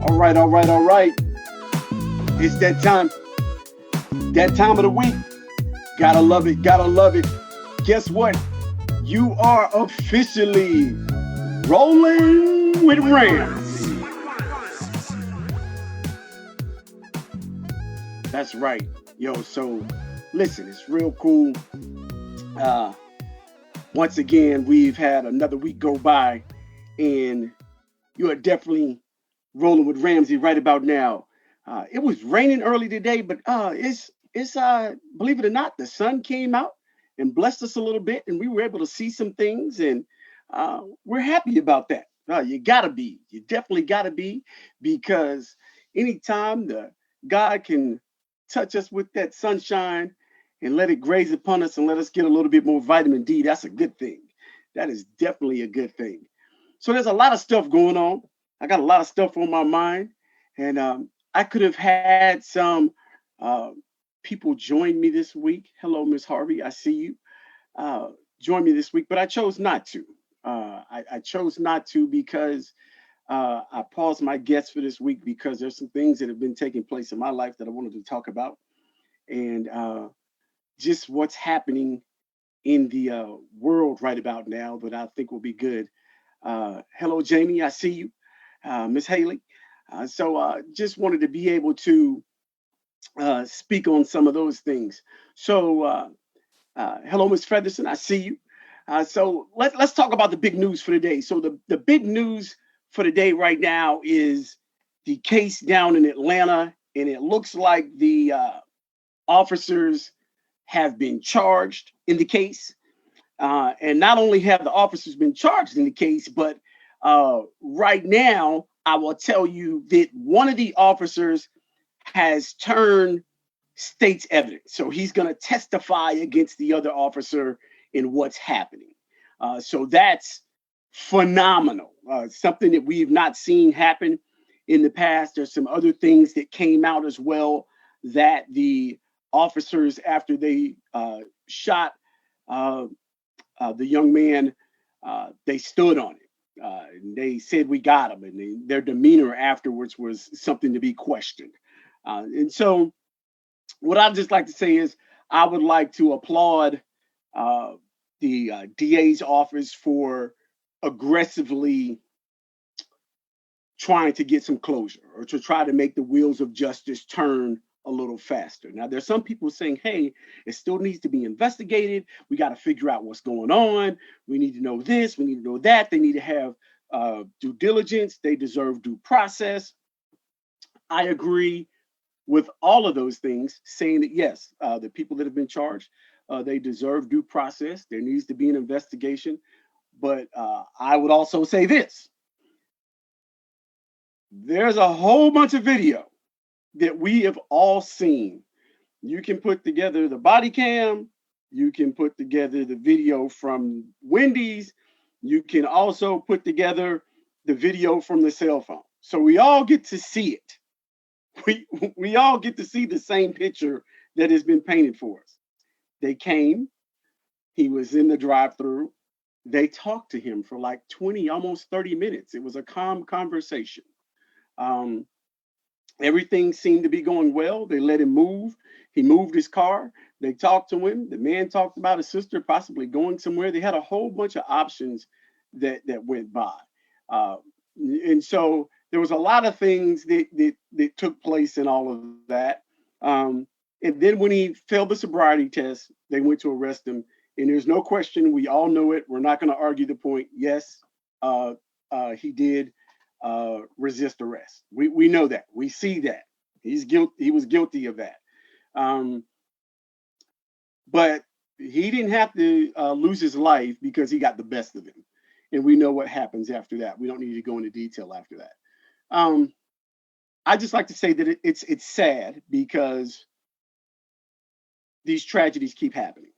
All right, all right, all right. It's that time. That time of the week. Gotta love it, gotta love it. Guess what? You are officially rolling with Rams. That's right. Yo, so listen, it's real cool. Uh, Once again, we've had another week go by, and you are definitely rolling with Ramsey right about now. It was raining early today, but it's believe it or not, the sun came out and blessed us a little bit, and we were able to see some things, and we're happy about that. You gotta be, you definitely gotta be, because anytime the God can touch us with that sunshine and let it graze upon us and let us get a little bit more vitamin D, that's a good thing. That is definitely a good thing. So there's a lot of stuff going on. I got a lot of stuff on my mind, and I could have had some uh, people join me this week. Hello, Miss Harvey, I see you. Uh, Join me this week, but I chose not to. I chose not to because I paused my guests for this week because there's some things that have been taking place in my life that I wanted to talk about, and just what's happening in the world right about now that I think will be good. Hello, Jamie. I see you. Miss Haley. So just wanted to be able to speak on some of those things. So hello, Miss Featherson. I see you. So let's talk about the big news for today. So the big news for today right now is the case down in Atlanta, and it looks like the officers have been charged in the case. And not only have the officers been charged in the case, but right now, I will tell you that one of the officers has turned state's evidence. So he's going to testify against the other officer in what's happening. So that's phenomenal. Something that we've not seen happen in the past. There's some other things that came out as well that the officers, after they shot uh, the young man, they stood on it. They said we got him, and their demeanor afterwards was something to be questioned. And so, what I'd just like to say is, I would like to applaud uh, the DA's office for aggressively trying to get some closure or to try to make the wheels of justice turn a little faster. Now, there's some people saying, hey, it still needs to be investigated. We got to figure out what's going on. We need to know this. We need to know that. They need to have due diligence. They deserve due process. I agree with all of those things, saying that, yes, the people that have been charged, they deserve due process. There needs to be an investigation. But I would also say this. There's a whole bunch of video that we have all seen. You can put together the body cam, you can put together the video from Wendy's, you can also put together the video from the cell phone. So we all get to see it. We all get to see the same picture that has been painted for us. They came, he was in the drive-through. They talked to him for like 20, almost 30 minutes. It was a calm conversation. Um, Everything seemed to be going well. They let him move. He moved his car. They talked to him. The man talked about his sister possibly going somewhere. They had a whole bunch of options that went by. Uh, and so there was a lot of things that took place in all of that. And then when he failed the sobriety test, they went to arrest him. And there's no question. We all know it. We're not going to argue the point. Yes, he did resist arrest. We know that. We see that. He was guilty of that. Um, but he didn't have to lose his life because he got the best of him. And we know what happens after that. We don't need to go into detail after that. Um, I just like to say that it's sad because these tragedies keep happening.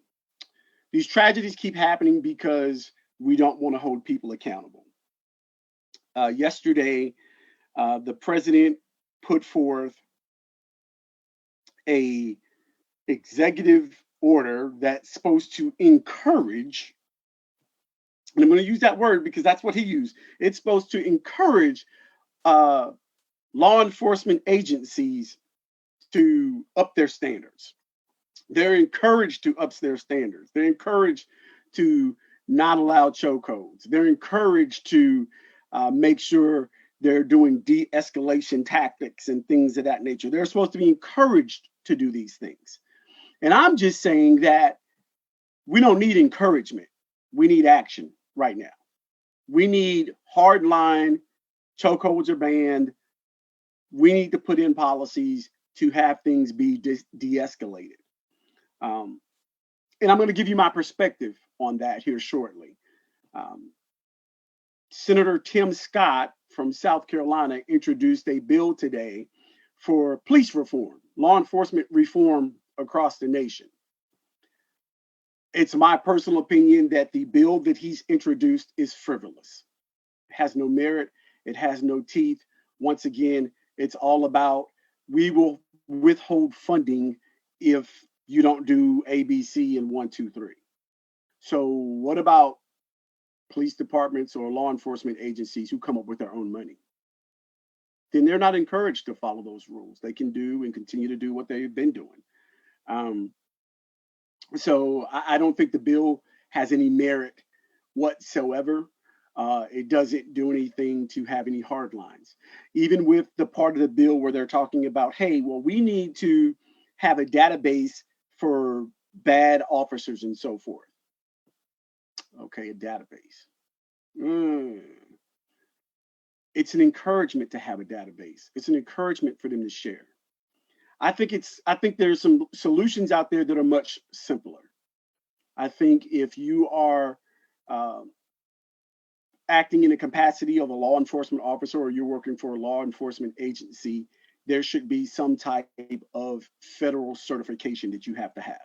These tragedies keep happening because we don't want to hold people accountable. Yesterday, the president put forth a executive order that's supposed to encourage, and I'm going to use that word because that's what he used. It's supposed to encourage uh, law enforcement agencies to up their standards. They're encouraged to up their standards. They're encouraged to not allow chokeholds. They're encouraged to make sure they're doing de-escalation tactics and things of that nature. They're supposed to be encouraged to do these things. And I'm just saying that we don't need encouragement. We need action right now. We need hard line, chokeholds are banned. We need to put in policies to have things be de-escalated. And I'm going to give you my perspective on that here shortly. Senator Tim Scott from South Carolina introduced a bill today for police reform, law enforcement reform across the nation. It's my personal opinion that the bill that he's introduced is frivolous. It has no merit. It has no teeth. Once again, it's all about we will withhold funding if you don't do A, B, C, and 1, 2, 3. So what about police departments or law enforcement agencies who come up with their own money? Then they're not encouraged to follow those rules. They can do and continue to do what they've been doing. So I don't think the bill has any merit whatsoever. It doesn't do anything to have any hard lines. Even with the part of the bill where they're talking about, hey, well, we need to have a database for bad officers and so forth. Okay, a database. It's an encouragement to have a database. It's an encouragement for them to share. I think there's some solutions out there that are much simpler. I think if you are acting in the capacity of a law enforcement officer or you're working for a law enforcement agency, there should be some type of federal certification that you have to have.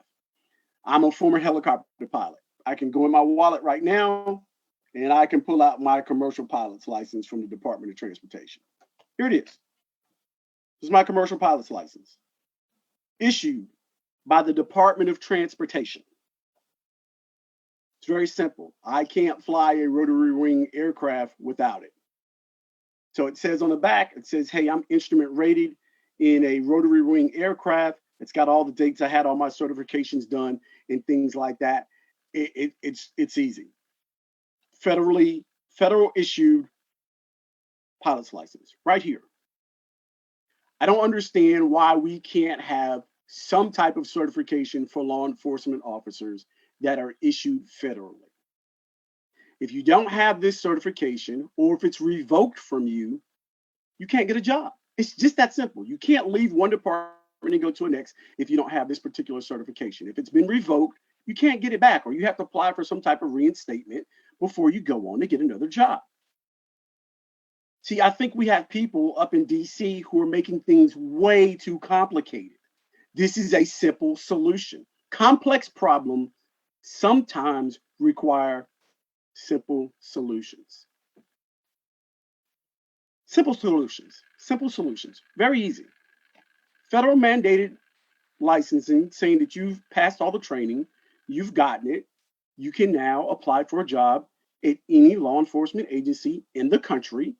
I'm a former helicopter pilot. I can go in my wallet right now and I can pull out my commercial pilot's license from the Department of Transportation. Here it is. This is my commercial pilot's license, issued by the Department of Transportation. It's very simple. I can't fly a rotary wing aircraft without it. So it says on the back, it says, hey, I'm instrument rated in a rotary wing aircraft. It's got all the dates I had all my certifications done and things like that. It's easy. Federal issued pilot's license right here. I don't understand why we can't have some type of certification for law enforcement officers that are issued federally. If you don't have this certification, or if it's revoked from you, you can't get a job. It's just that simple. You can't leave one department and go to the next if you don't have this particular certification. If it's been revoked, you can't get it back, or you have to apply for some type of reinstatement before you go on to get another job. See, I think we have people up in DC who are making things way too complicated. This is a simple solution. Complex problems sometimes require simple solutions. Simple solutions, very easy. Federal mandated licensing saying that you've passed all the training, you've gotten it, you can now apply for a job at any law enforcement agency in the country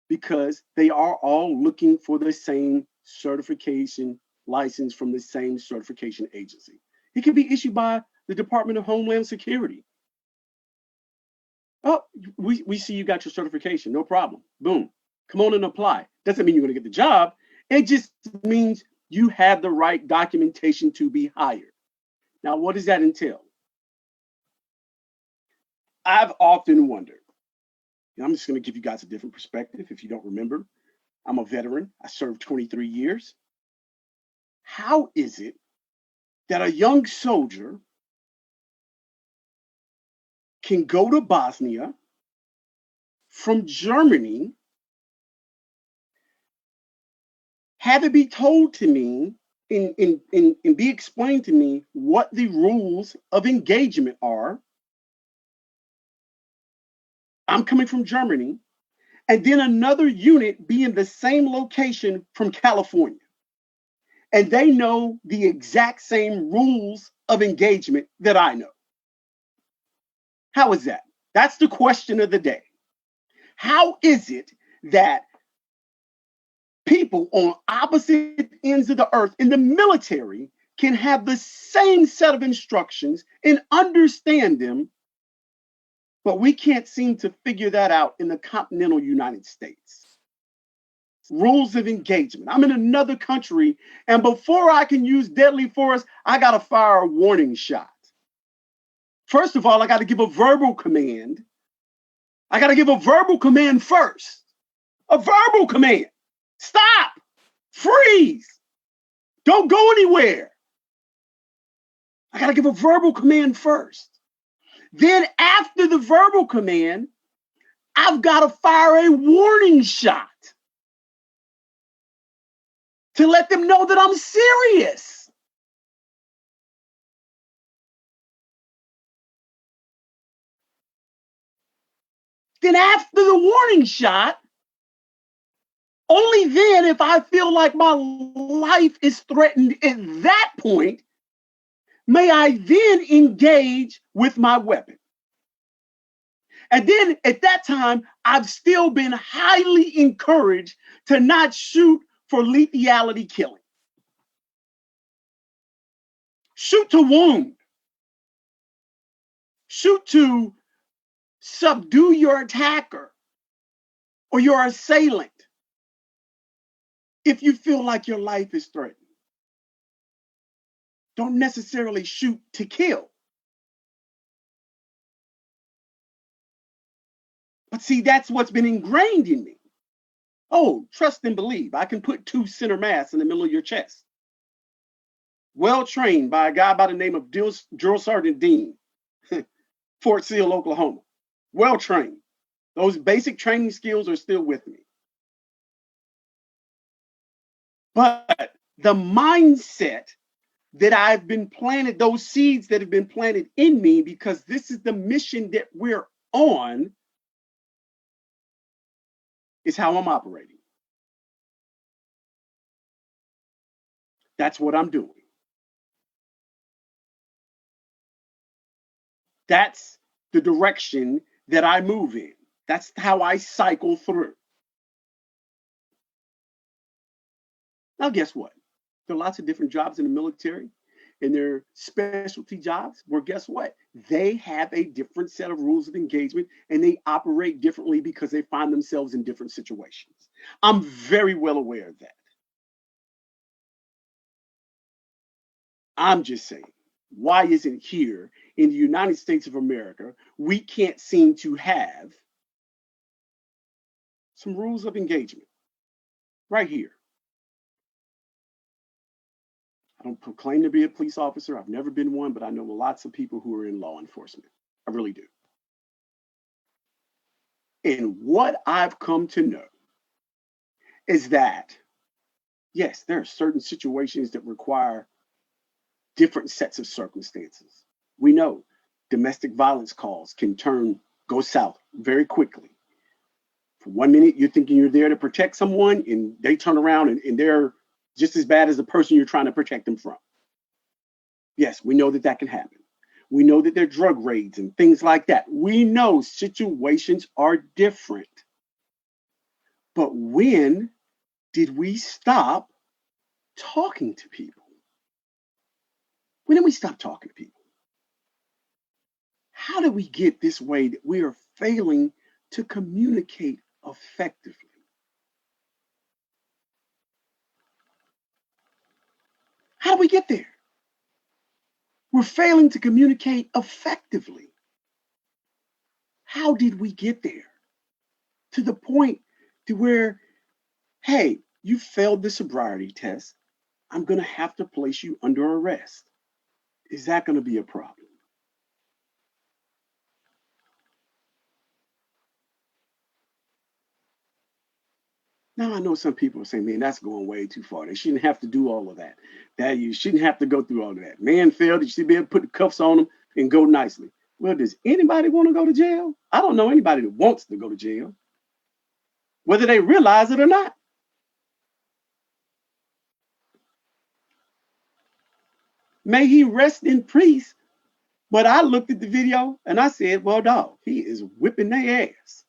because they are all looking for the same certification license from the same certification agency. It can be issued by the Department of Homeland Security. Oh, we see you got your certification, no problem. Boom, come on and apply. Doesn't mean you're going to get the job. It just means you have the right documentation to be hired. Now, what does that entail? I've often wondered, and I'm just going to give you guys a different perspective. If you don't remember, I'm a veteran. I served 23 years. How is it that a young soldier can go to Bosnia from Germany, have it be told to me and be explained to me what the rules of engagement are? I'm coming from Germany, and then another unit be in the same location from California. And they know the exact same rules of engagement that I know. How is that? That's the question of the day. How is it that people on opposite ends of the earth in the military can have the same set of instructions and understand them, but we can't seem to figure that out in the continental United States. Rules of engagement. I'm in another country, and before I can use deadly force, I got to fire a warning shot. First of all, I got to give a verbal command. I got to give a verbal command first. A verbal command. Stop. Freeze. Don't go anywhere. I got to give a verbal command first. Then after the verbal command, I've got to fire a warning shot to let them know that I'm serious. Then after the warning shot, only then, if I feel like my life is threatened at that point, may I then engage with my weapon. And then at that time, I've still been highly encouraged to not shoot for lethality killing. Shoot to wound. Shoot to subdue your attacker or your assailant if you feel like your life is threatened. Don't necessarily shoot to kill. But see, that's what's been ingrained in me. Oh, trust and believe. I can put 2 center mass in the middle of your chest. Well trained by a guy by the name of Drill Sergeant Dean, Fort Sill, Oklahoma. Well trained. Those basic training skills are still with me. But the mindset that I've been planted, those seeds that have been planted in me, because this is the mission that we're on, is how I'm operating. That's what I'm doing. That's the direction that I move in. That's how I cycle through. Now, guess what? There are lots of different jobs in the military, and there are specialty jobs where, guess what? They have a different set of rules of engagement, and they operate differently because they find themselves in different situations. I'm very well aware of that. I'm just saying, why isn't here in the United States of America, we can't seem to have some rules of engagement right here? I don't proclaim to be a police officer. I've never been one, but I know lots of people who are in law enforcement. I really do. And what I've come to know is that, yes, there are certain situations that require different sets of circumstances. We know domestic violence calls can go south very quickly. For 1 minute, you're thinking you're there to protect someone, and they turn around and they're just as bad as the person you're trying to protect them from. Yes, we know that that can happen. We know that there are drug raids and things like that. We know situations are different. But when did we stop talking to people? When did we stop talking to people? How did we get this way that we are failing to communicate effectively? How did we get there? We're failing to communicate effectively. How did we get there? To the point to where, hey, you failed the sobriety test. I'm going to have to place you under arrest. Is that going to be a problem? Now, I know some people are saying, man, that's going way too far. They shouldn't have to do all of that. That you shouldn't have to go through all of that. Man failed. You should be able to put the cuffs on them and go nicely. Well, does anybody want to go to jail? I don't know anybody that wants to go to jail, whether they realize it or not. May he rest in peace. But I looked at the video and I said, well, dog, he is whipping their ass.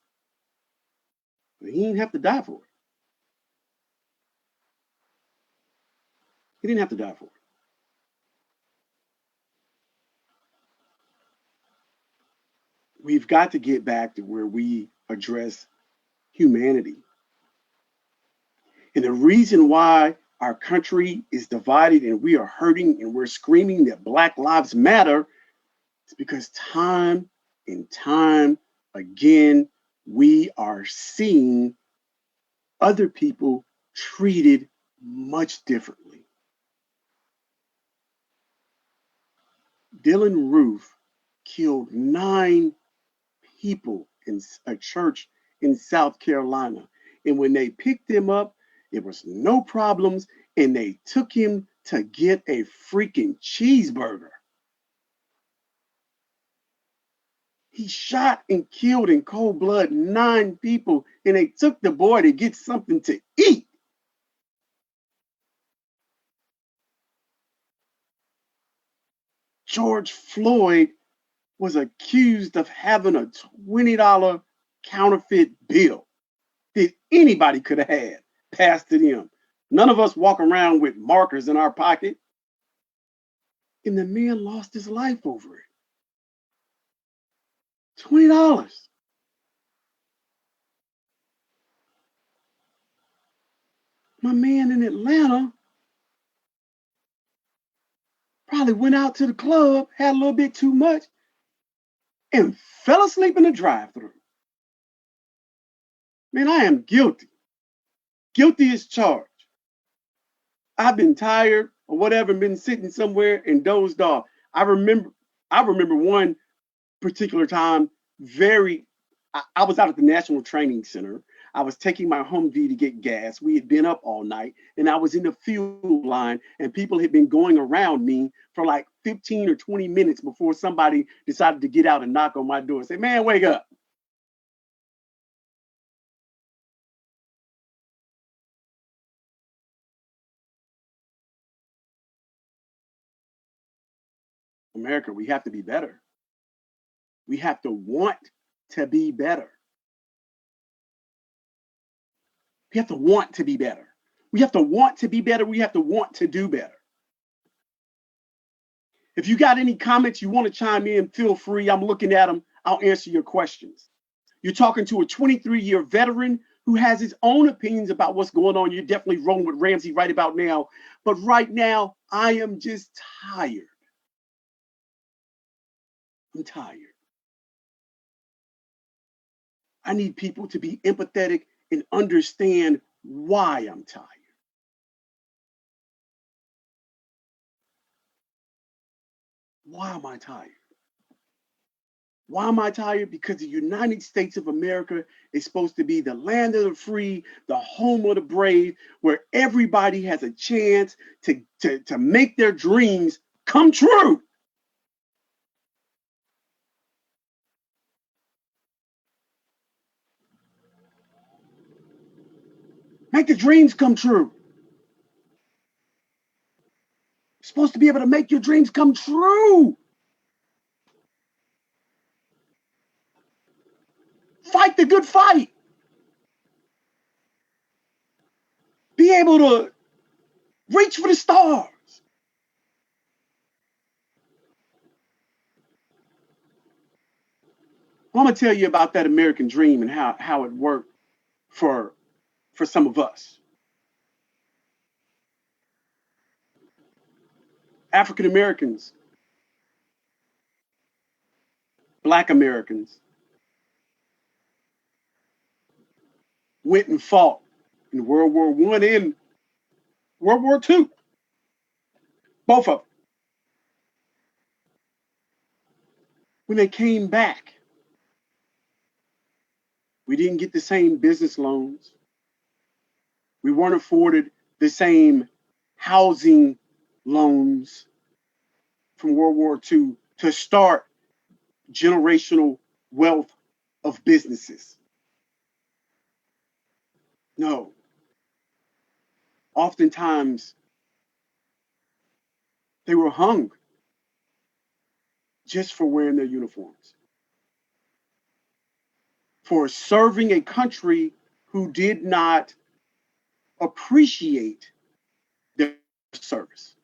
But he didn't have to die for it. He didn't have to die for it. We've got to get back to where we address humanity. And the reason why our country is divided and we are hurting and we're screaming that Black Lives Matter is because time and time again, we are seeing other people treated much differently. Dylan Roof killed 9 people in a church in South Carolina. And when they picked him up, it was no problems. And they took him to get a freaking cheeseburger. He shot and killed in cold blood 9 people. And they took the boy to get something to eat. George Floyd was accused of having a $20 counterfeit bill that anybody could have had passed to them. None of us walk around with markers in our pocket. And the man lost his life over it. $20. My man in Atlanta probably went out to the club, had a little bit too much, and fell asleep in the drive-thru. Man, I am guilty. Guilty as charged. I've been tired or whatever, been sitting somewhere and dozed off. I remember one particular time I was out at the National Training Center. I was taking my Humvee to get gas. We had been up all night and I was in the fuel line and people had been going around me for like 15 or 20 minutes before somebody decided to get out and knock on my door and say, man, wake up. America, we have to be better. We have to want to be better. We have to want to be better. We have to want to be better. We have to want to do better. If you got any comments you want to chime in, feel free. I'm looking at them. I'll answer your questions. You're talking to a 23-year veteran who has his own opinions about what's going on. You're definitely rolling with Ramsey right about now. But right now, I am just tired. I'm tired. I need people to be empathetic and understand why I'm tired. Why am I tired? Why am I tired? Because the United States of America is supposed to be the land of the free, the home of the brave, where everybody has a chance to make their dreams come true. Make the dreams come true. You're supposed to be able to make your dreams come true. Fight the good fight. Be able to reach for the stars. Well, I'm going to tell you about that American dream and how it worked for some of us. African Americans, Black Americans went and fought in World War I and World War II. Both of them. When they came back, we didn't get the same business loans. We weren't afforded the same housing loans from World War II to start generational wealth of businesses. No. Oftentimes, they were hung just for wearing their uniforms, for serving a country who did not appreciate service.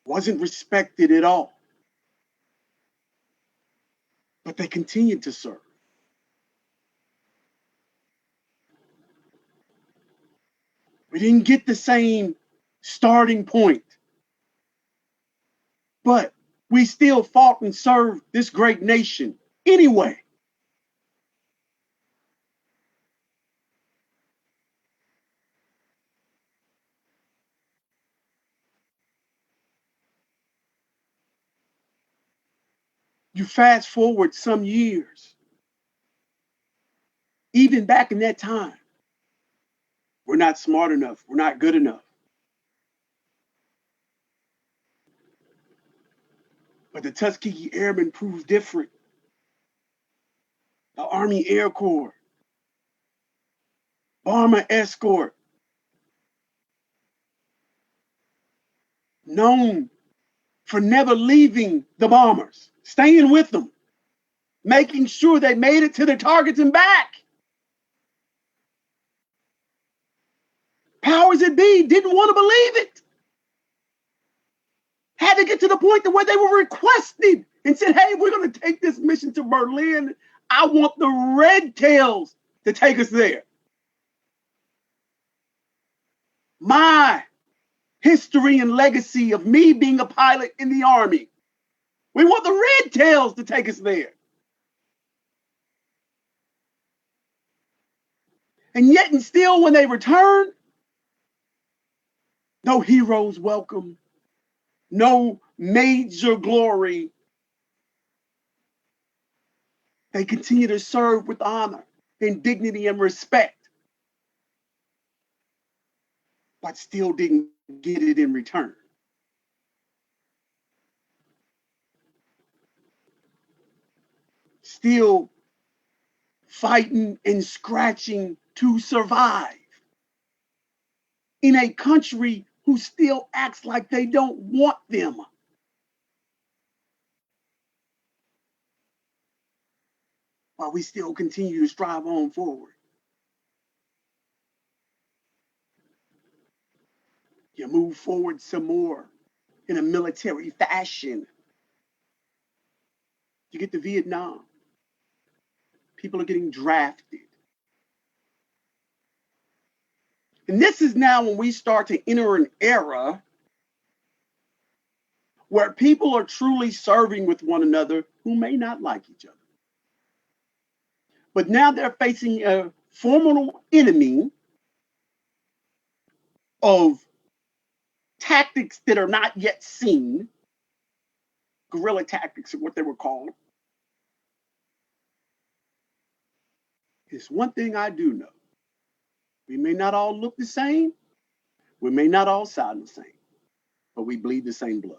Wasn't respected at all. But they continued to serve. We didn't get the same starting point, but we still fought and served this great nation anyway. You fast forward some years, even back in that time, we're not smart enough, we're not good enough. But the Tuskegee Airmen proved different. The Army Air Corps, Bomber Escort, known for never leaving the bombers, staying with them, making sure they made it to their targets and back. Powers that be didn't want to believe it. Had to get to the point to where they were requested and said, hey, we're going to take this mission to Berlin. I want the Red Tails to take us there. My history and legacy of me being a pilot in the Army. We want the Red Tails to take us there. And yet and still, when they return, no heroes welcome, no major glory. They continue to serve with honor and dignity and respect, but still didn't get it in return. Still fighting and scratching to survive in a country who still acts like they don't want them. While we still continue to strive on forward. You move forward some more in a military fashion. You get to Vietnam. People are getting drafted. And this is now when we start to enter an era where people are truly serving with one another who may not like each other. But now they're facing a formidable enemy of tactics that are not yet seen. Guerrilla tactics are what they were called. It's one thing I do know. We may not all look the same. We may not all sound the same, but we bleed the same blood.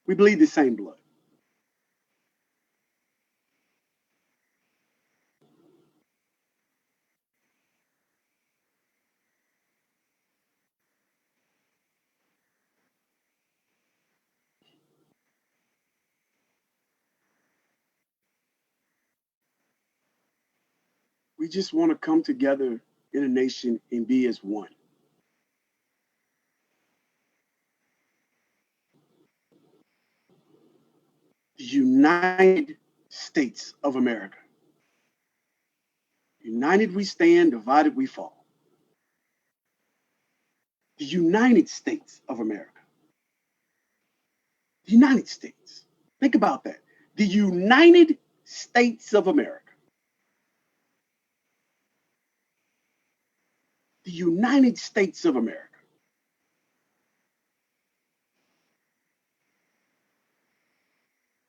We bleed the same blood. We just want to come together in a nation and be as one. The United States of America. United we stand, divided we fall. The United States of America. The United States. Think about that. The United States of America. The United States of America.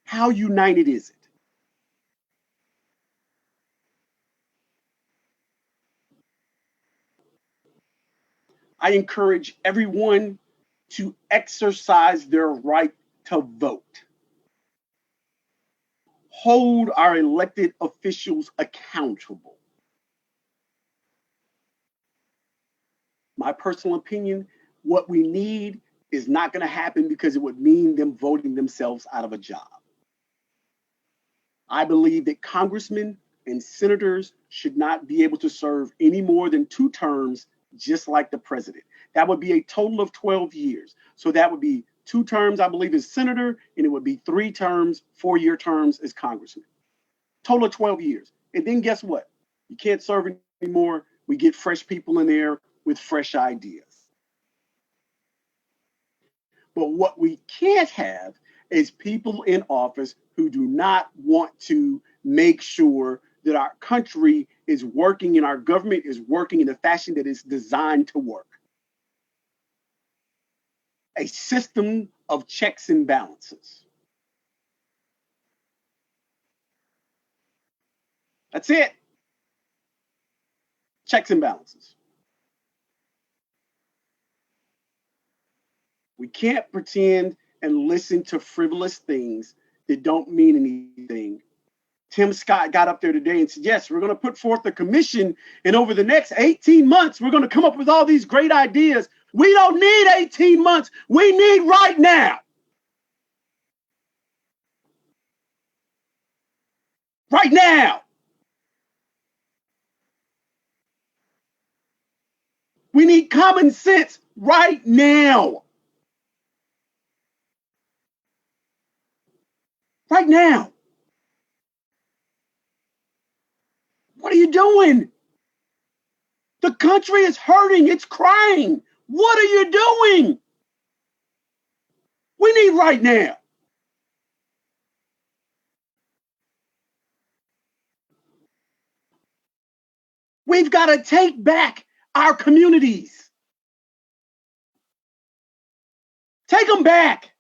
How united is it? I encourage everyone to exercise their right to vote. Hold our elected officials accountable. My personal opinion, what we need is not going to happen because it would mean them voting themselves out of a job. I believe that congressmen and senators should not be able to serve any more than 2 terms, just like the president. That would be a total of 12 years. So that would be 2 terms, I believe, as senator, and it would be 3 terms, 4-year terms as congressman. Total of 12 years. And then guess what? You can't serve anymore. We get fresh people in there with fresh ideas. But what we can't have is people in office who do not want to make sure that our country is working and our government is working in a fashion that is designed to work. A system of checks and balances. That's it. Checks and balances. We can't pretend and listen to frivolous things that don't mean anything. Tim Scott got up there today and said, yes, we're going to put forth a commission, and over the next 18 months, we're going to come up with all these great ideas. We don't need 18 months. We need right now. Right now. We need common sense right now. Right now. What are you doing? The country is hurting. It's crying. What are you doing? We need right now. We've got to take back our communities. Take them back.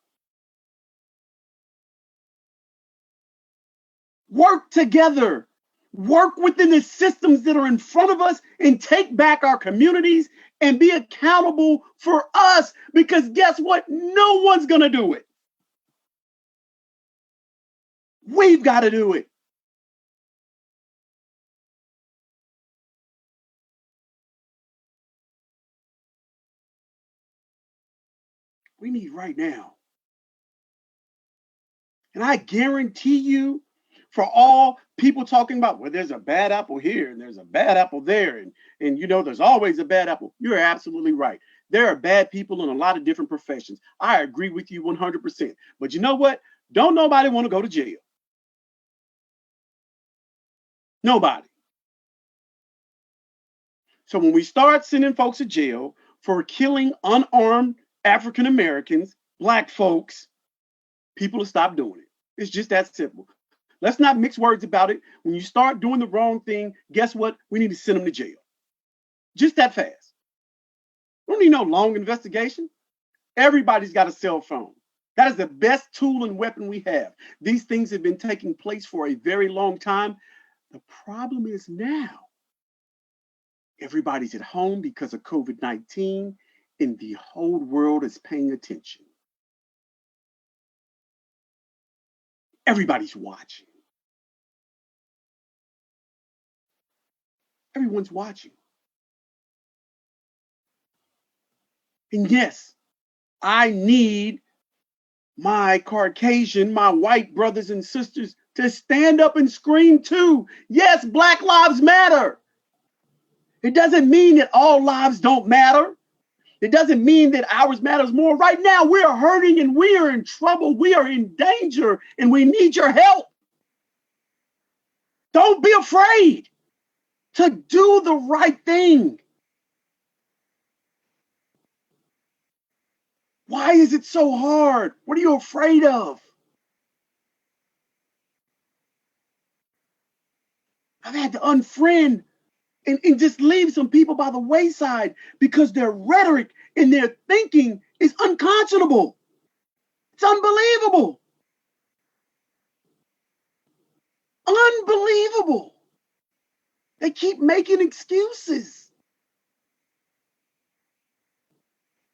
Work together. Work within the systems that are in front of us and take back our communities and be accountable for us, because guess what? No one's going to do it. We've got to do it. We need right now. And I guarantee you, for all people talking about, well, there's a bad apple here and there's a bad apple there, and you know, there's always a bad apple. You're absolutely right. There are bad people in a lot of different professions. I agree with you 100%. But you know what? Don't nobody want to go to jail. Nobody. So when we start sending folks to jail for killing unarmed African Americans, Black folks, people will stop doing it. It's just that simple. Let's not mix words about it. When you start doing the wrong thing, guess what? We need to send them to jail. Just that fast. We don't need no long investigation. Everybody's got a cell phone. That is the best tool and weapon we have. These things have been taking place for a very long time. The problem is now, everybody's at home because of COVID-19, and the whole world is paying attention. Everybody's watching. Everyone's watching. And yes, I need my Caucasian, my white brothers and sisters to stand up and scream too. Yes, Black Lives Matter. It doesn't mean that all lives don't matter. It doesn't mean that ours matters more. Right now, we are hurting and we are in trouble. We are in danger and we need your help. Don't be afraid to do the right thing. Why is it so hard? What are you afraid of? I've had to unfriend and just leave some people by the wayside because their rhetoric and their thinking is unconscionable. It's unbelievable. Unbelievable. They keep making excuses.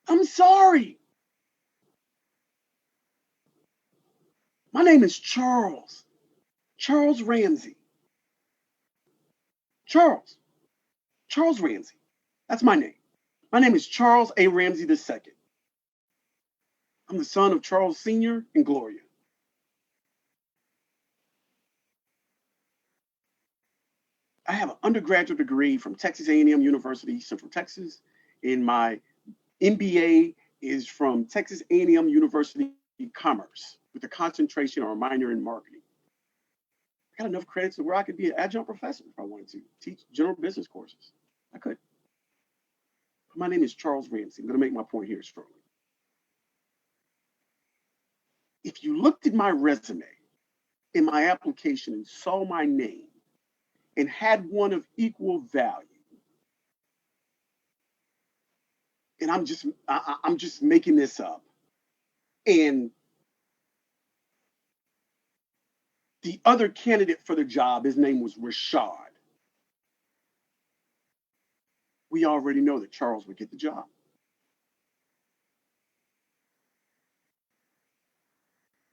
I'm sorry. My name is Charles Ramsey. Charles Ramsey. That's my name. My name is Charles A. Ramsey II. I'm the son of Charles Sr. and Gloria. I have an undergraduate degree from Texas A&M University, Central Texas, and my MBA is from Texas A&M University Commerce with a concentration or a minor in marketing. I got enough credits to where I could be an adjunct professor if I wanted to teach general business courses. I could. My name is Charles Ramsey. I'm going to make my point here shortly. If you looked at my resume in my application and saw my name and had one of equal value, and I'm just making this up, and the other candidate for the job, his name was Rayshard. We already know that Charles would get the job.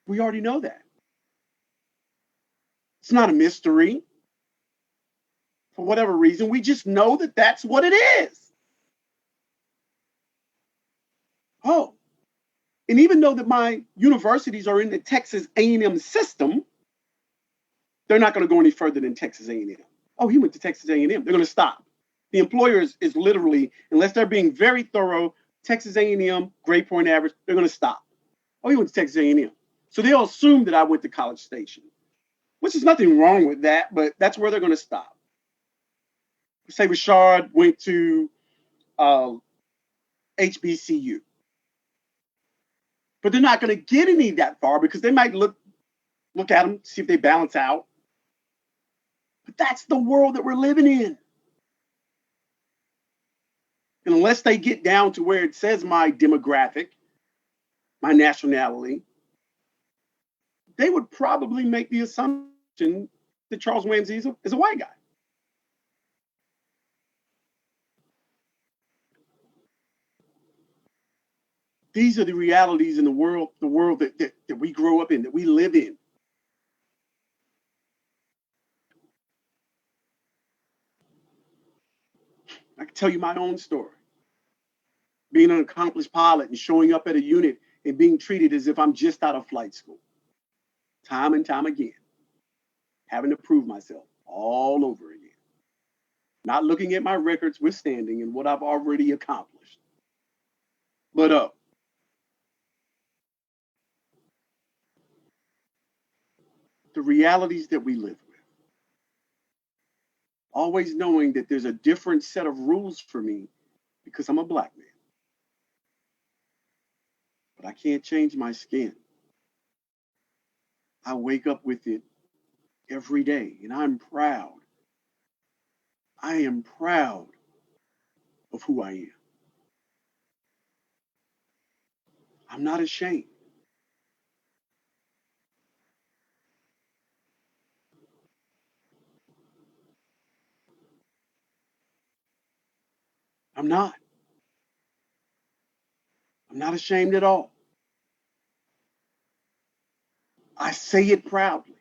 We already know that. It's not a mystery. For whatever reason, we just know that that's what it is. Oh, and even though that my universities are in the Texas A&M system, they're not going to go any further than Texas A&M. Oh, he went to Texas A&M. They're going to stop. The employer is literally, unless they're being very thorough, Texas A&M, grade point average, they're going to stop. Oh, he went to Texas A&M. So they'll assume that I went to College Station, which is nothing wrong with that, but that's where they're going to stop. Say Rayshard went to HBCU. But they're not going to get any that far because they might look at them, see if they balance out. But that's the world that we're living in. And unless they get down to where it says my demographic, my nationality, they would probably make the assumption that Charles Ramsey is a white guy. These are the realities in the world that we grow up in, that we live in. I can tell you my own story. Being an accomplished pilot and showing up at a unit and being treated as if I'm just out of flight school. Time and time again. Having to prove myself all over again. Not looking at my records withstanding and what I've already accomplished. But the realities that we live with. Always knowing that there's a different set of rules for me because I'm a black man. But I can't change my skin. I wake up with it every day, and I'm proud. I am proud of who I am. I'm not ashamed. I'm not. I'm not ashamed at all. I say it proudly.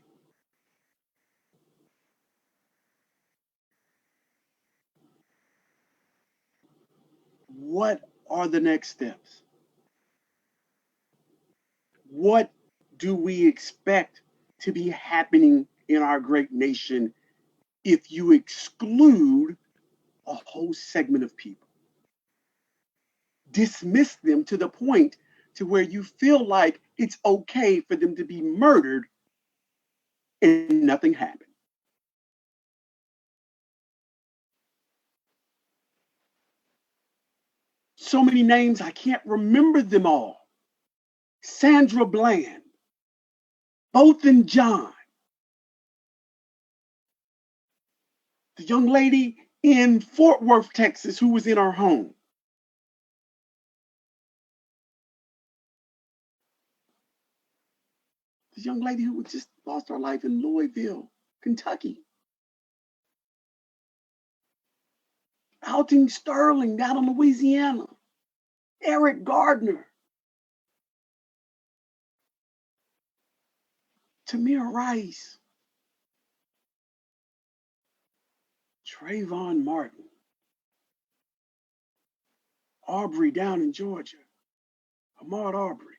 What are the next steps? What do we expect to be happening in our great nation if you exclude a whole segment of people? Dismiss them to the point to where you feel like it's okay for them to be murdered and nothing happened. So many names, I can't remember them all. Sandra Bland, Botham John, the young lady in Fort Worth, Texas, who was in our home. The young lady who just lost her life in Louisville, Kentucky. Alton Sterling down in Louisiana. Eric Gardner. Tamir Rice. Trayvon Martin. Aubrey down in Georgia. Ahmaud Aubrey.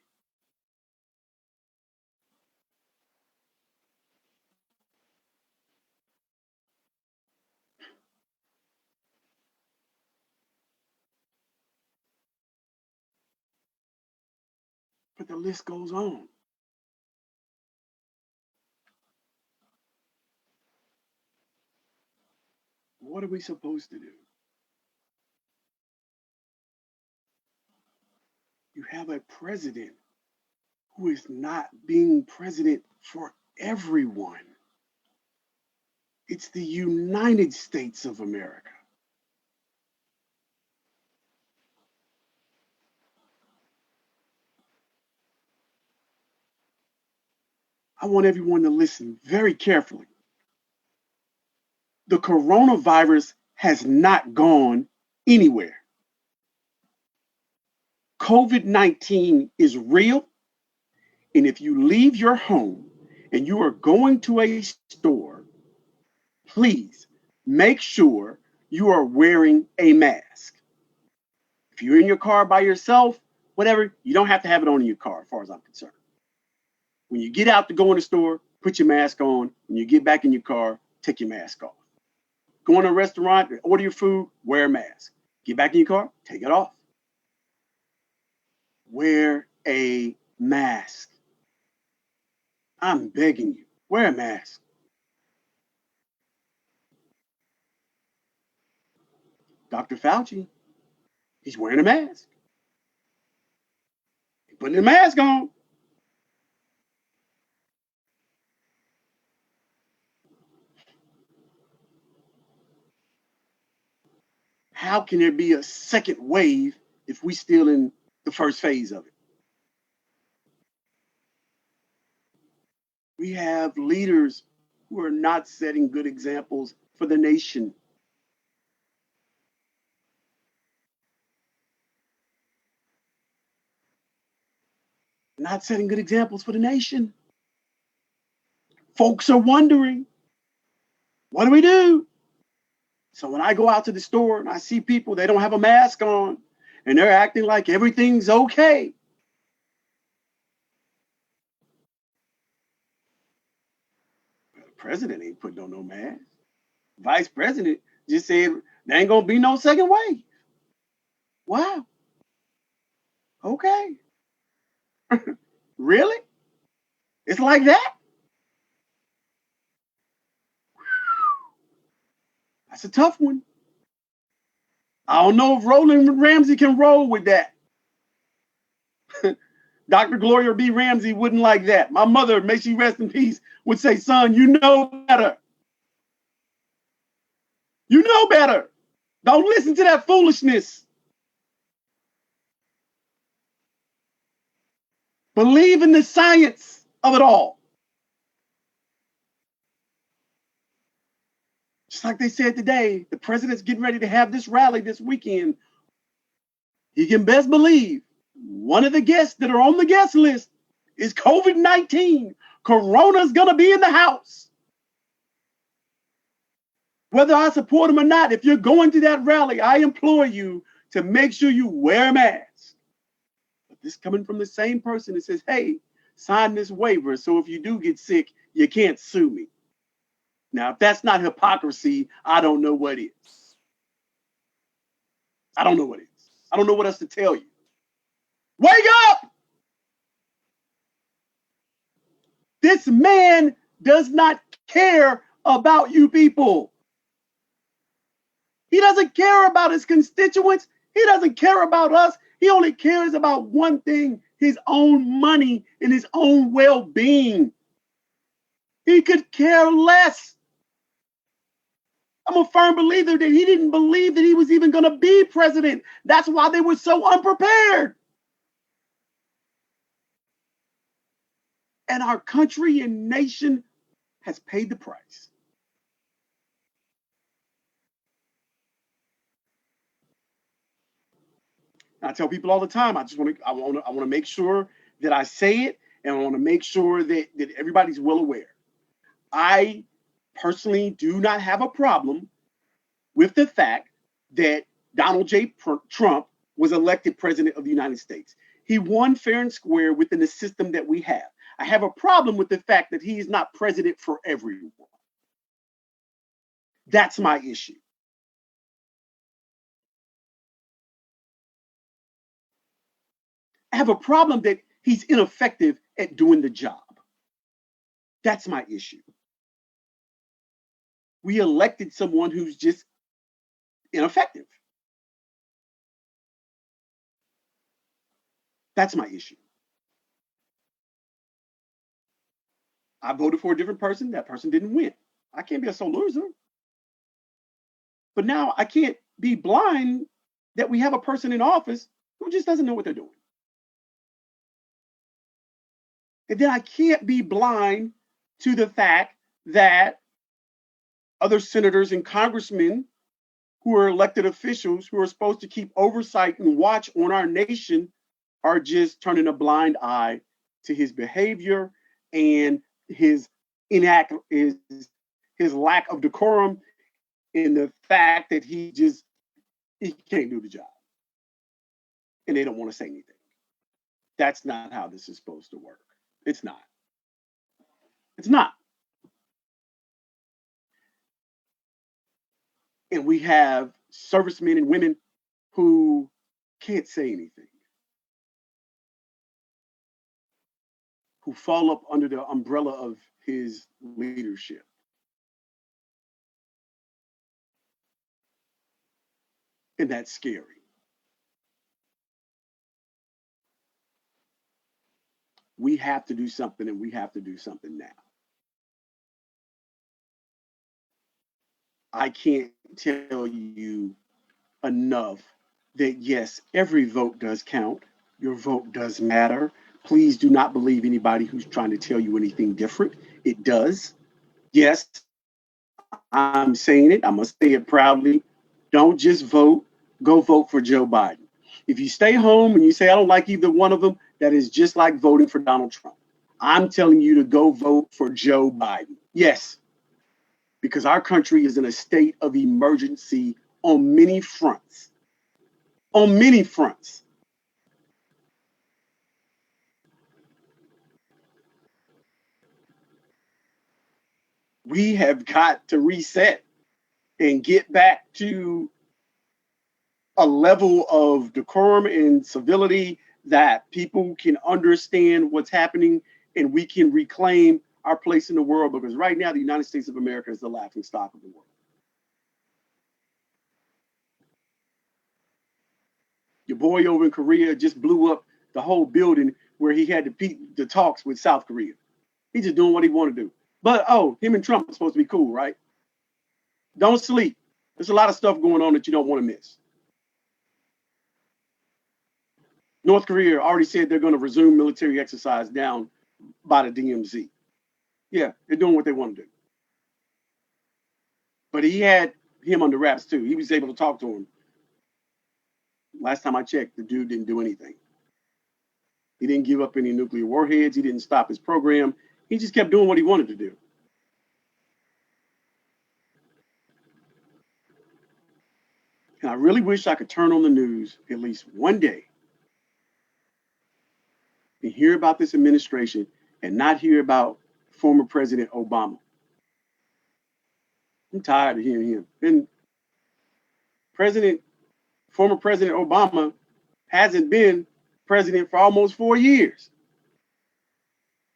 But the list goes on. What are we supposed to do? You have a president who is not being president for everyone. It's the United States of America. I want everyone to listen very carefully. The coronavirus has not gone anywhere. COVID-19 is real. And if you leave your home and you are going to a store, please make sure you are wearing a mask. If you're in your car by yourself, whatever, you don't have to have it on in your car, as far as I'm concerned. When you get out to go in the store, put your mask on. When you get back in your car, take your mask off. Go in a restaurant, order your food, wear a mask. Get back in your car, take it off. Wear a mask. I'm begging you, wear a mask. Dr. Fauci, he's wearing a mask. He's putting a mask on. How can there be a second wave if we still in the first phase of it? We have leaders who are not setting good examples for the nation. Not setting good examples for the nation. Folks are wondering, what do we do? So when I go out to the store and I see people, they don't have a mask on and they're acting like everything's okay. The president ain't putting on no mask. Vice president just said there ain't gonna be no second wave. Wow. Okay. Really? It's like that? That's a tough one. I don't know if Roland Ramsey can roll with that. Dr. Gloria B. Ramsey wouldn't like that. My mother, may she rest in peace, would say, son, you know better. You know better. Don't listen to that foolishness. Believe in the science of it all. Just like they said today, the president's getting ready to have this rally this weekend. You can best believe one of the guests that are on the guest list is COVID-19. Corona's going to be in the house. Whether I support him or not, if you're going to that rally, I implore you to make sure you wear a mask. But this coming from the same person that says, hey, sign this waiver so if you do get sick, you can't sue me. Now, if that's not hypocrisy, I don't know what is. I don't know what is. I don't know what else to tell you. Wake up! This man does not care about you people. He doesn't care about his constituents. He doesn't care about us. He only cares about one thing, his own money and his own well-being. He could care less. I'm a firm believer that he didn't believe that he was even going to be president. That's why they were so unprepared. And our country and nation has paid the price. I tell people all the time, I want to make sure that I say it, and I want to make sure that everybody's well aware. I personally do not have a problem with the fact that Donald J. Trump was elected president of the United States. He won fair and square within the system that we have. I have a problem with the fact that he is not president for everyone. That's my issue. I have a problem that He's ineffective at doing the job. That's my issue. We elected someone who's just ineffective. That's my issue. I voted for a different person. That person didn't win. I can't be a sole loser. But now I can't be blind that we have a person in office who just doesn't know what they're doing. And then I can't be blind to the fact that other senators and congressmen who are elected officials who are supposed to keep oversight and watch on our nation are just turning a blind eye to his behavior and his lack of decorum, and the fact that he can't do the job. And they don't want to say anything. That's not how this is supposed to work. It's not. It's not. And we have servicemen and women who can't say anything, who fall up under the umbrella of his leadership. And that's scary. We have to do something, and we have to do something now. I can't tell you enough that yes, every vote does count. Your vote does matter. Please do not believe anybody who's trying to tell you anything different. It does. Yes, I'm saying it. I must say it proudly. Don't just vote. Go vote for Joe Biden. If you stay home and you say, I don't like either one of them, that is just like voting for Donald Trump. I'm telling you to go vote for Joe Biden. Yes, because our country is in a state of emergency on many fronts. On many fronts. We have got to reset and get back to a level of decorum and civility that people can understand what's happening and we can reclaim our place in the world, because right now the United States of America is the laughing stock of the world. Your boy over in Korea just blew up the whole building where he had the talks with South Korea. He's just doing what he want to do. But, him and Trump are supposed to be cool, right? Don't sleep. There's a lot of stuff going on that you don't want to miss. North Korea already said they're going to resume military exercise down by the DMZ. Yeah, they're doing what they want to do. But he had him under wraps too. He was able to talk to him. Last time I checked, the dude didn't do anything. He didn't give up any nuclear warheads. He didn't stop his program. He just kept doing what he wanted to do. And I really wish I could turn on the news at least one day and hear about this administration and not hear about former President Obama. I'm tired of hearing him. And former President Obama hasn't been president for almost 4 years.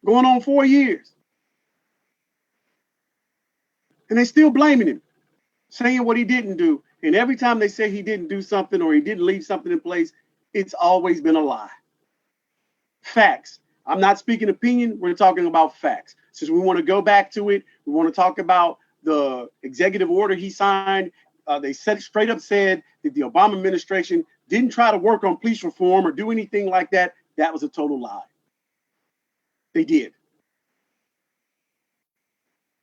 Going on 4 years. And they're still blaming him, saying what he didn't do. And every time they say he didn't do something or he didn't leave something in place, it's always been a lie. Facts. I'm not speaking opinion. We're talking about facts. Since we want to go back to it, we want to talk about the executive order he signed. They straight up said that the Obama administration didn't try to work on police reform or do anything like that. That was a total lie. They did.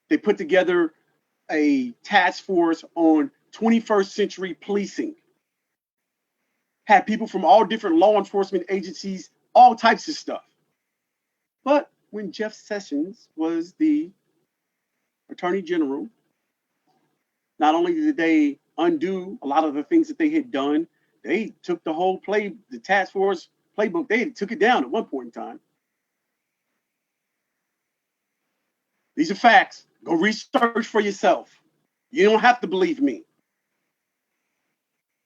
They put together a task force on 21st century policing. Had people from all different law enforcement agencies, all types of stuff. But when Jeff Sessions was the Attorney General, not only did they undo a lot of the things that they had done, they took the task force playbook, they took it down at one point in time. These are facts. Go research for yourself. You don't have to believe me.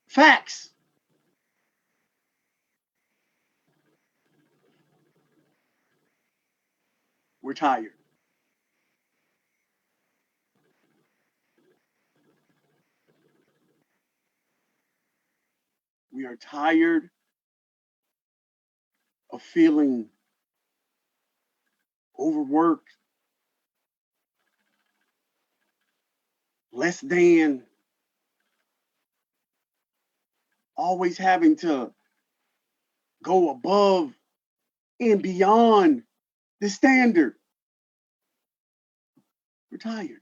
Facts. We're tired. We are tired of feeling overworked, less than, always having to go above and beyond the standard. We're tired.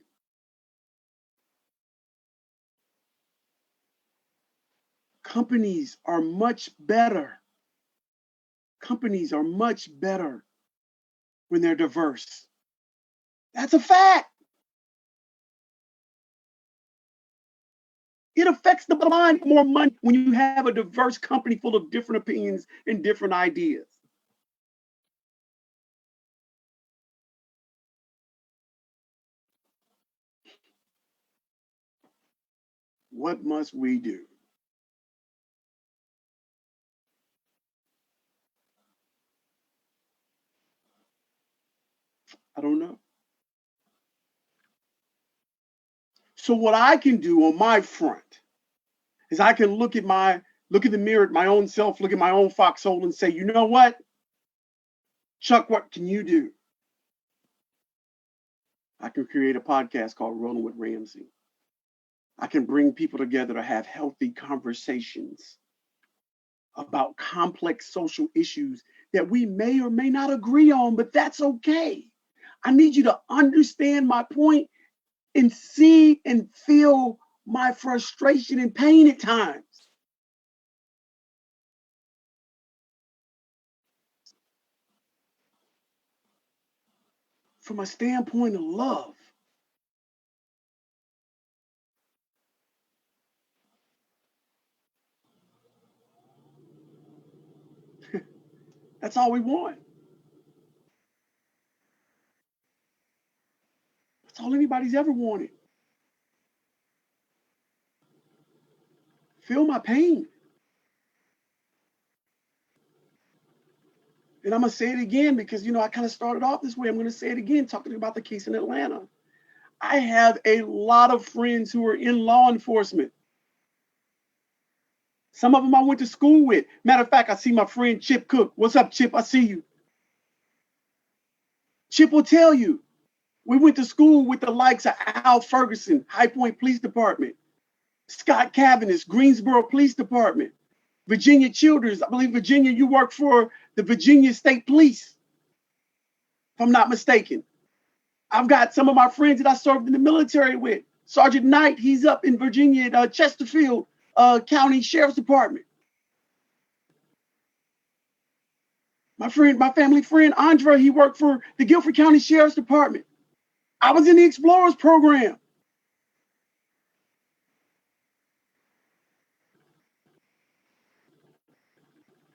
Companies are much better. Companies are much better when they're diverse. That's a fact. It affects the mind more money when you have a diverse company full of different opinions and different ideas. What must we do? I don't know. So what I can do on my front is I can look at the mirror at my own self, look at my own foxhole and say, you know what? Chuck, what can you do? I can create a podcast called Rolling with Ramsey. I can bring people together to have healthy conversations about complex social issues that we may or may not agree on, but that's okay. I need you to understand my point and see and feel my frustration and pain at times. From a standpoint of love. That's all we want. That's all anybody's ever wanted. Feel my pain. And I'm going to say it again because, I kind of started off this way. I'm going to say it again, talking about the case in Atlanta. I have a lot of friends who are in law enforcement. Some of them I went to school with. Matter of fact, I see my friend Chip Cook. What's up, Chip? I see you. Chip will tell you, we went to school with the likes of Al Ferguson, High Point Police Department, Scott Cavaness, Greensboro Police Department, Virginia Childers. I believe, Virginia, you work for the Virginia State Police, if I'm not mistaken. I've got some of my friends that I served in the military with. Sergeant Knight, he's up in Virginia at Chesterfield County Sheriff's Department. My family friend, Andre, he worked for the Guilford County Sheriff's Department. I was in the Explorers program.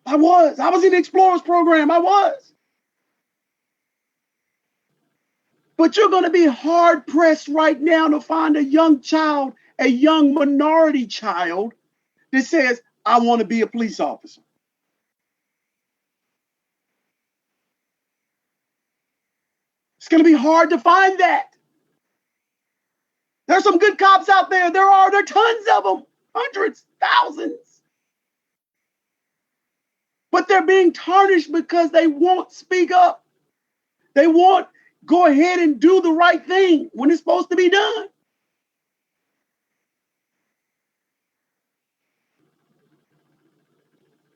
I was in the Explorers program. I was. But you're going to be hard pressed right now to find a young child, a young minority child that says, I want to be a police officer. It's going to be hard to find that. There's some good cops out there. There are tons of them, hundreds, thousands. But they're being tarnished because they won't speak up. They won't go ahead and do the right thing when it's supposed to be done.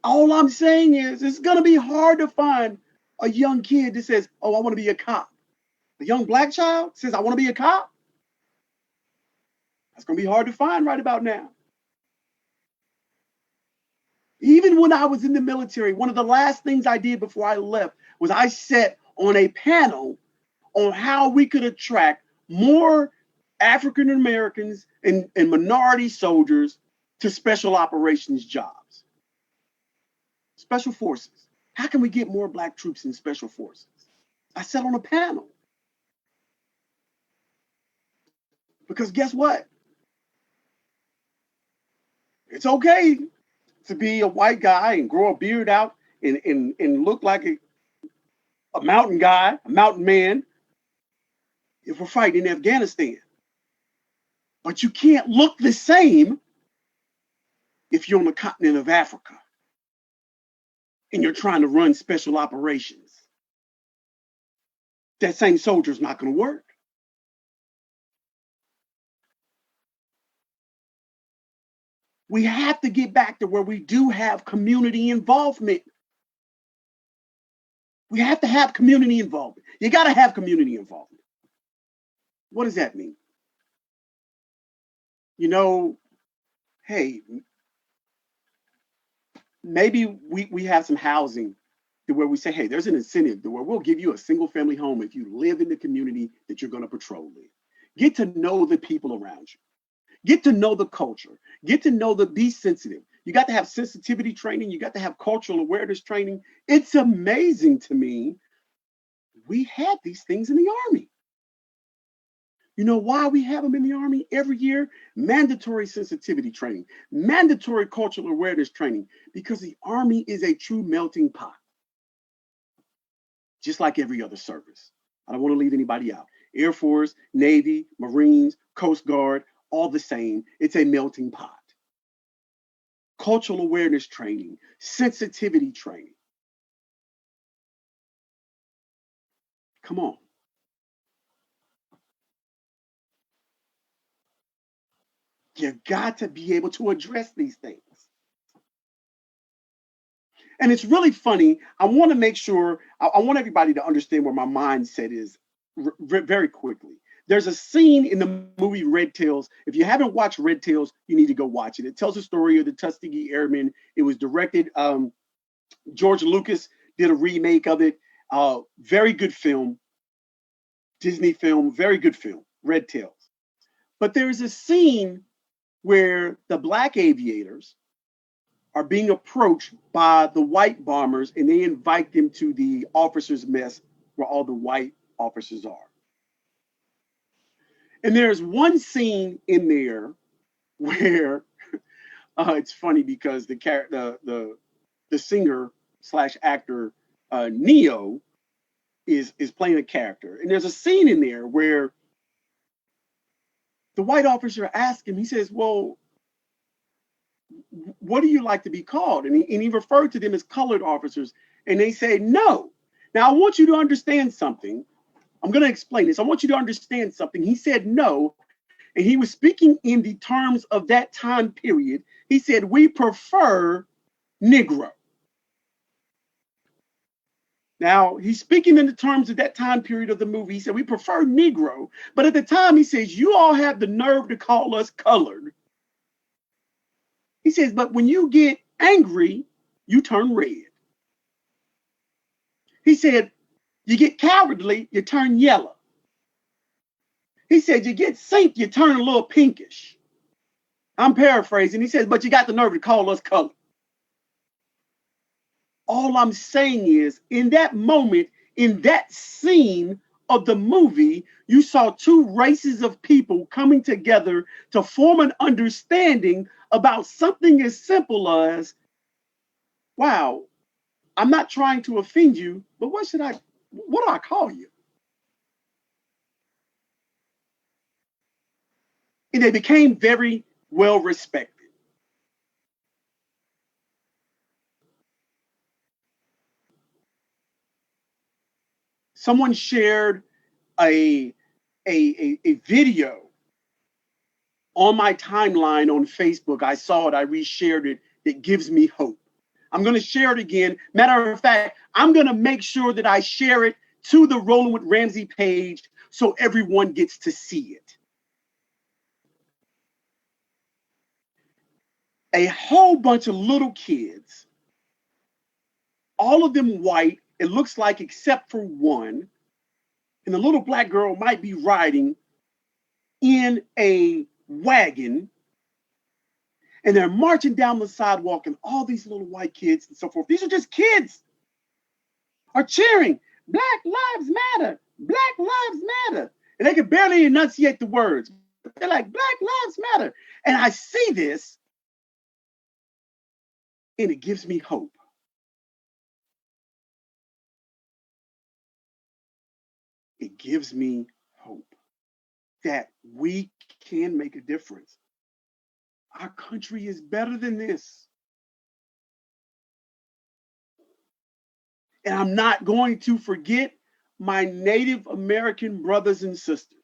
All I'm saying is it's going to be hard to find a young kid that says, oh, I want to be a cop. A young black child says, I want to be a cop. That's going to be hard to find right about now. Even when I was in the military, one of the last things I did before I left was I sat on a panel on how we could attract more African Americans and minority soldiers to special operations jobs. Special forces. How can we get more black troops in special forces? I sat on a panel. Because guess what? It's okay to be a white guy and grow a beard out and look like a mountain guy, a mountain man, if we're fighting in Afghanistan. But you can't look the same if you're on the continent of Africa and you're trying to run special operations. That same soldier's not going to work. We have to get back to where we do have community involvement. We have to have community involvement. You got to have community involvement. What does that mean? You know, hey, maybe we have some housing to where we say, hey, there's an incentive to where we'll give you a single family home if you live in the community that you're going to patrol in. Get to know the people around you. Get to know the culture. Get to know be sensitive. You got to have sensitivity training. You got to have cultural awareness training. It's amazing to me. We had these things in the Army. You know why we have them in the Army every year? Mandatory sensitivity training, mandatory cultural awareness training, because the Army is a true melting pot, just like every other service. I don't want to leave anybody out. Air Force, Navy, Marines, Coast Guard, all the same. It's a melting pot. Cultural awareness training, sensitivity training. Come on. You got to be able to address these things. And it's really funny. I want to make sure, I want everybody to understand where my mindset is very quickly. There's a scene in the movie Red Tails. If you haven't watched Red Tails, you need to go watch it. It tells the story of the Tuskegee Airmen. It was directed, George Lucas did a remake of it. Very good film, Disney film, very good film, Red Tails. But there's a scene where the black aviators are being approached by the white bombers, and they invite them to the officers' mess where all the white officers are. And there's one scene in there where it's funny because the singer slash actor Neo is playing a character, and there's a scene in there where the white officer asks him. He says, "Well, what do you like to be called?" And he referred to them as colored officers, and they say no. Now I want you to understand something. I'm going to explain this. I want you to understand something. He said no, and he was speaking in the terms of that time period. He said, we prefer Negro. Now, he's speaking in the terms of that time period of the movie. He said, we prefer Negro. But at the time, he says, you all have the nerve to call us colored. He says, but when you get angry, you turn red. He said, you get cowardly, you turn yellow. He said, you get sick, you turn a little pinkish. I'm paraphrasing. He says, but you got the nerve to call us colored. All I'm saying is, in that moment, in that scene of the movie, you saw two races of people coming together to form an understanding about something as simple as, wow, I'm not trying to offend you, but what do I call you? And they became very well respected. Someone shared a video on my timeline on Facebook. I saw it, I reshared it. That gives me hope. I'm going to share it again. Matter of fact, I'm going to make sure that I share it to the Rolling with Ramsey page so everyone gets to see it. A whole bunch of little kids, all of them white, it looks like, except for one, and the little black girl might be riding in a wagon, and they're marching down the sidewalk, and all these little white kids and so forth, these are just kids, are cheering, Black Lives Matter, Black Lives Matter. And they can barely enunciate the words. They're like, Black Lives Matter. And I see this, and it gives me hope. it gives me hope that we can make a difference. Our country is better than this. And I'm not going to forget my Native American brothers and sisters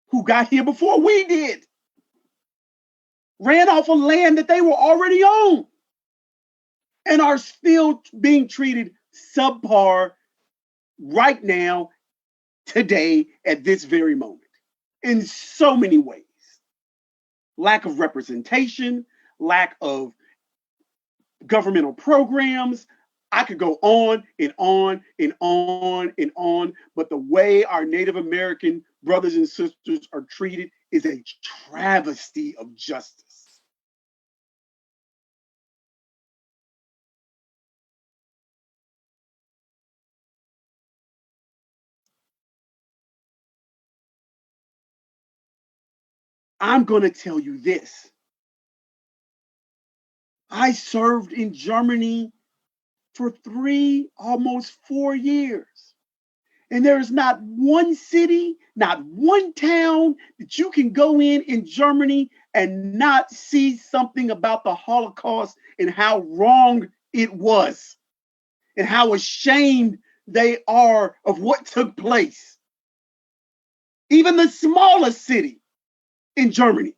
who got here before we did, ran off of land that they were already on, and are still being treated subpar right now, today, at this very moment, in so many ways. Lack of representation, lack of governmental programs. I could go on and on and on and on, but the way our Native American brothers and sisters are treated is a travesty of justice. I'm going to tell you this. I served in Germany for 3, almost 4 years. And there is not one city, not one town that you can go in Germany and not see something about the Holocaust and how wrong it was and how ashamed they are of what took place. Even the smallest city in Germany.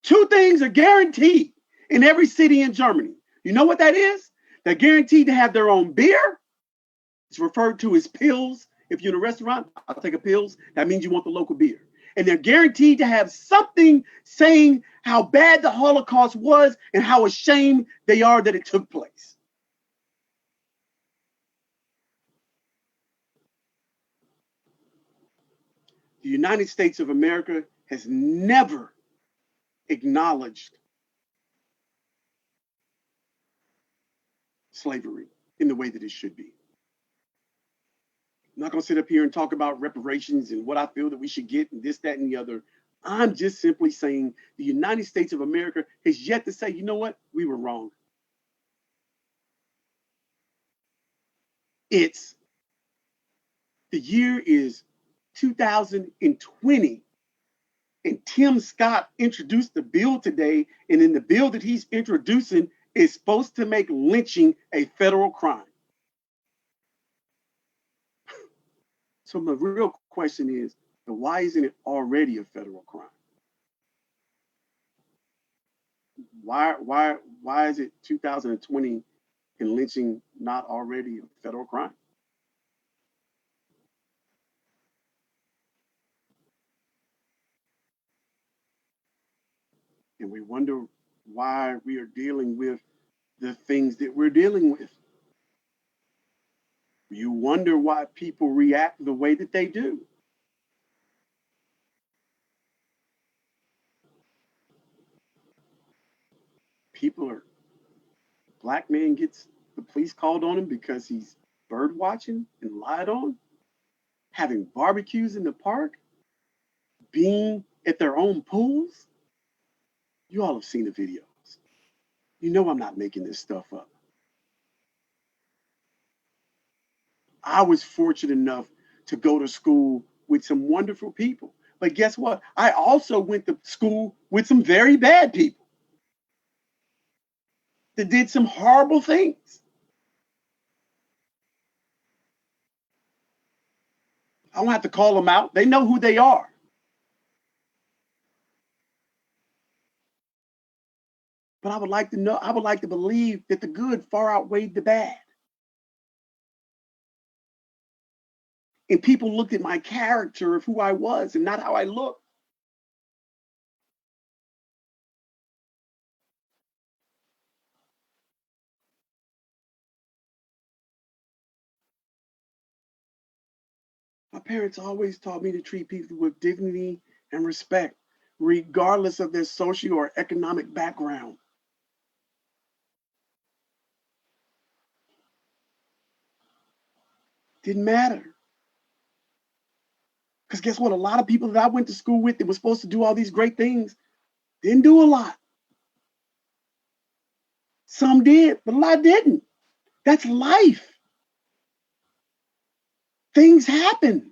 2 things are guaranteed in every city in Germany. You know what that is? They're guaranteed to have their own beer. It's referred to as pills. If you're in a restaurant, I'll take a pills. That means you want the local beer. And they're guaranteed to have something saying how bad the Holocaust was and how ashamed they are that it took place. The United States of America has never acknowledged slavery in the way that it should be. I'm not going to sit up here and talk about reparations and what I feel that we should get and this, that, and the other. I'm just simply saying the United States of America has yet to say, you know what? We were wrong. The year is 2020, and Tim Scott introduced the bill today, and in the bill that he's introducing is supposed to make lynching a federal crime. So the real question is, why isn't it already a federal crime? Why is it 2020 and lynching not already a federal crime? And we wonder why we are dealing with the things that we're dealing with. You wonder why people react the way that they do. Black man gets the police called on him because he's bird watching and lied on, having barbecues in the park, being at their own pools. You all have seen the videos. You know I'm not making this stuff up. I was fortunate enough to go to school with some wonderful people. But guess what? I also went to school with some very bad people that did some horrible things. I don't have to call them out. They know who they are. But I would like to believe that the good far outweighed the bad. And people looked at my character of who I was and not how I looked. My parents always taught me to treat people with dignity and respect, regardless of their social or economic background. Didn't matter. Because guess what? A lot of people that I went to school with that were supposed to do all these great things didn't do a lot. Some did, but a lot didn't. That's life. Things happen.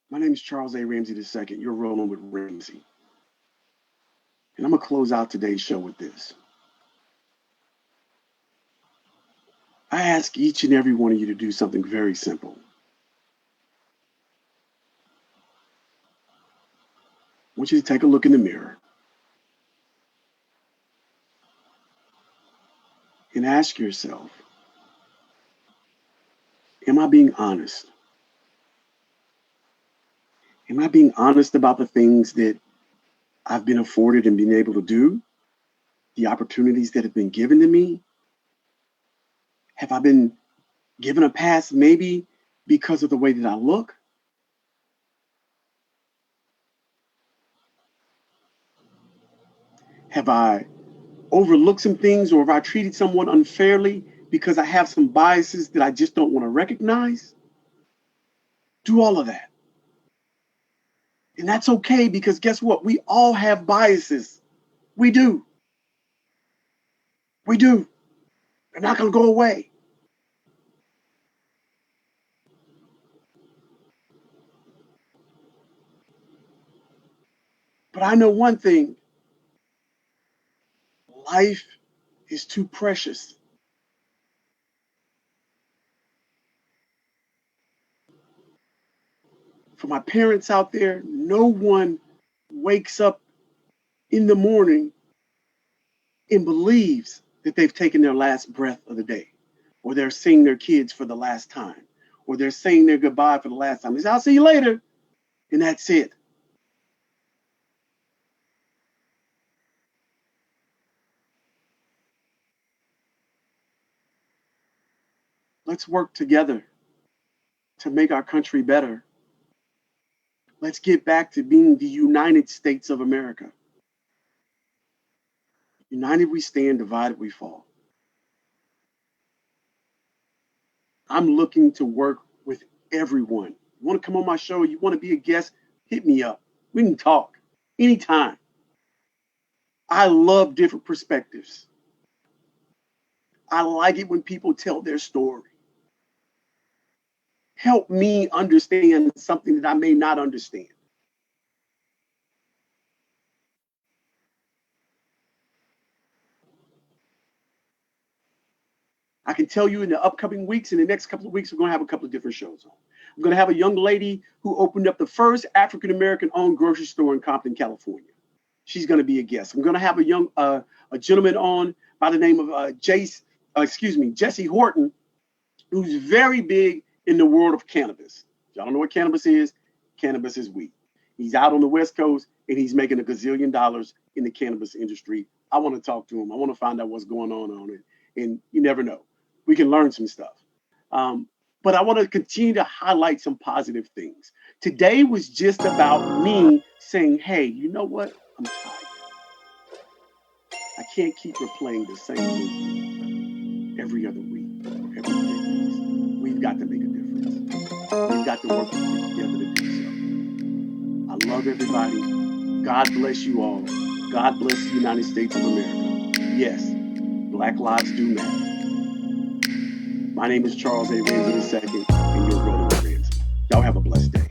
My name is Charles A. Ramsey II. You're rolling with Ramsey. And I'm going to close out today's show with this. I ask each and every one of you to do something very simple. I want you to take a look in the mirror and ask yourself, am I being honest? Am I being honest about the things that I've been afforded and been able to do? The opportunities that have been given to me? Have I been given a pass maybe because of the way that I look? Have I overlooked some things, or have I treated someone unfairly because I have some biases that I just don't want to recognize? Do all of that. And that's okay, because guess what? We all have biases. We do. We do. They're not going to go away. But I know one thing. Life is too precious. For my parents out there, no one wakes up in the morning and believes that they've taken their last breath of the day, or they're seeing their kids for the last time, or they're saying their goodbye for the last time. They say, I'll see you later. And that's it. Let's work together to make our country better. Let's get back to being the United States of America. United we stand, divided we fall. I'm looking to work with everyone. You want to come on my show? You want to be a guest? Hit me up. We can talk anytime. I love different perspectives. I like it when people tell their story. Help me understand something that I may not understand. I can tell you in the upcoming weeks, in the next couple of weeks, we're going to have a couple of different shows on. I'm going to have a young lady who opened up the first African-American owned grocery store in Compton, California. She's going to be a guest. I'm going to have a gentleman on by the name of Jesse Horton, who's very big in the world of cannabis. Y'all don't know what cannabis is? Cannabis is weed. He's out on the West Coast and he's making $1 gazillion in the cannabis industry. I want to talk to him. I want to find out what's going on it. And you never know. We can learn some stuff. But I want to continue to highlight some positive things. Today was just about me saying, hey, you know what? I'm tired. I can't keep replaying the same movie every other week or every 3 weeks. We've got to make a difference. We've got to work together to do so. I love everybody. God bless you all. God bless the United States of America. Yes, Black lives do matter. My name is Charles A. Ramsey II, and you're rolling with Ramsey. Y'all have a blessed day.